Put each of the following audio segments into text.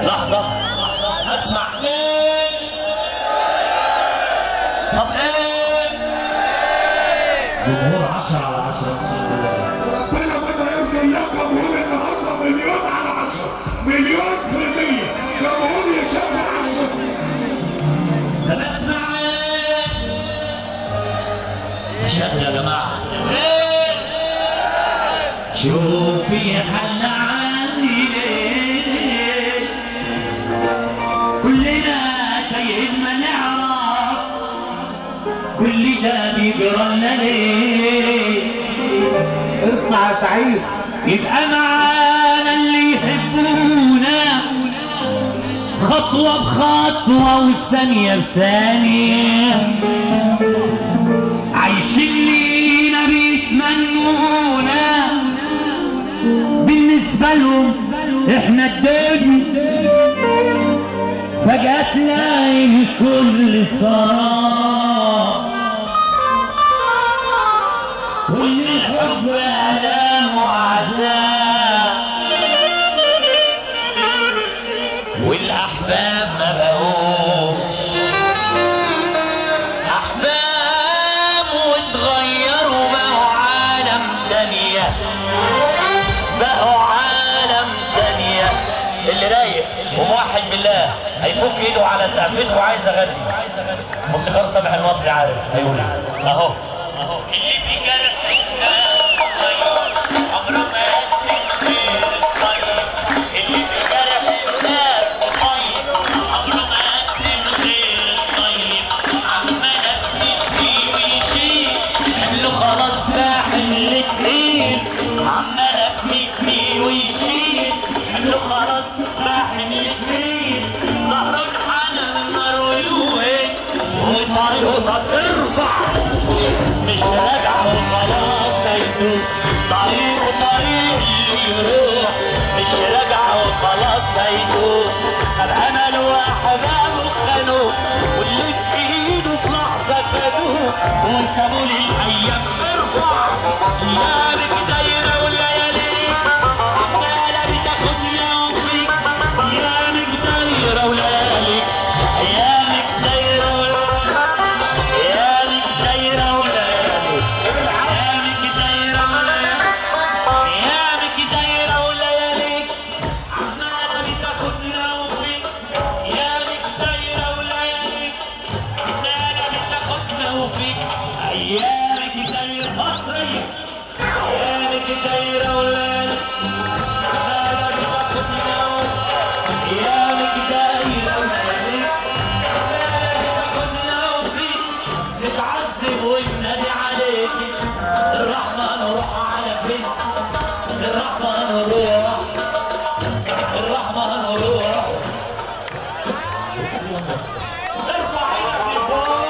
لحظة اسمع ايه؟ طب ايه؟ جمهور 10 على 10 ربنا بدأ يبني اللقب ويقول النهارده مليون على 10 مليون في المية جمهور يشجع 10. طب اسمع ايه؟ عشان يا جماعة شوفي حل عني ليه كلنا تايهين ما نعرف كل ده بيجرالنا ليه. اسمع يا سعيد، يبقى معانا اللي يحبونا خطوة بخطوة والثانية بثانية عايشين لينا بيتمنونا بالنسبة لهم احنا الدنيا فجأة تلاقي الكل صار والحب ألام وعذاب والاحباب ما بقوش احباب واتغيروا بقوا عالم تانية بقوا عالم تانية. اللي رايق وموحد بالله هيفك ايده على سقفته وعايز اغني. موسيقار سامح المصري عارف هيقول اهو اللي بجرح عمره ما عمالك متني ويشيل قال خلاص راحن الاثنين ظهره انحنى النار ويوهج وطريقه ترفع مش راجع وخلاص هيدوب طريق اللي يروح مش راجع وخلاص هيدوب طب امل واحبابه خانوه واللي في ايده في لحظه فادوه وسابوا لي الايام ترفع ايامك دايره والليالي عماله بتاخدنا وفيك ايامك دايره ولياليك ايامك دايره ايامك دايره ولياليك ايامك دايره ايامك دايره ولياليك عماله بتاخدنا وفيك ايامك دايره ولياليك عماله بتاخدنا وفيك ايامك دايره مصريه ايامك دايره ولياليك عماله بتاخدنا ايامك دايره ولياليك عماله بتاخدنا وفيك نتعذب وننادي عليك الرحمه نروح على فين الرحمه نروح الرحمه نروح ارفع ايدك لفوق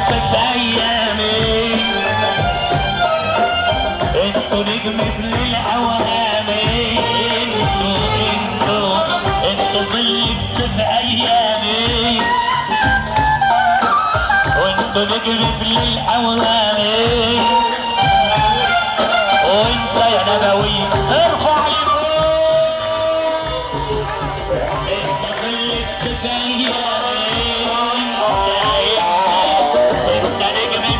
في ايامي انتوا نجم في الاوهامي انتوا ظل في سيف ايامي وانتوا نجم في الاوهامي وانت يا نبوي ارفع لفوق انت ظل في سيف ايامي انت نجم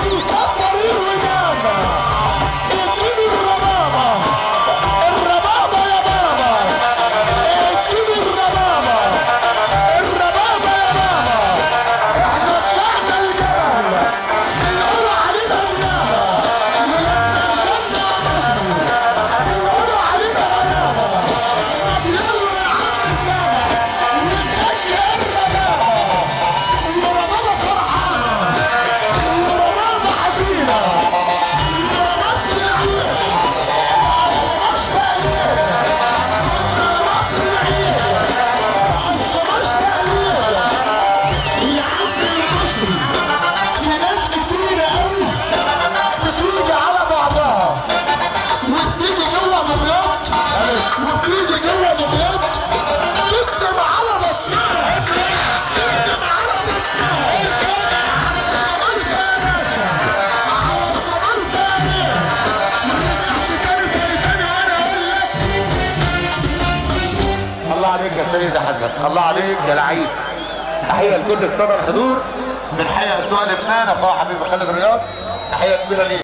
وبيكبرين وجابة اديني الربابة الربابة يا بابا اديني الربابة الربابة يا بابا احنا طلعنا الجبل بنقولوا علينا الغابة ولما نزلنا مصر بنقولوا علينا غلابة طب يلا يا عم سامح نتأكد الربابة الربابة فرحانة الربابة حزينة الربابة العيد مشتاق ليك الربابة العيد مشتاق ليك يا عم المصري في ناس كتيرة قوي بتيجي على بعضها وبتيجي جوه دمياط وبتيجي جوه دمياط تكتب على بطنها تكتب على بطنها عملت يا باشا عملت يا بيه ورجعت تاني وانا اقول لك الله عليك يا سيد حسن الله عليك يا لعيب تحيه لكل الساده الحضور من حي اسوان لبنان اخويا حبيبي خالد رياض تحيه كبيره ليك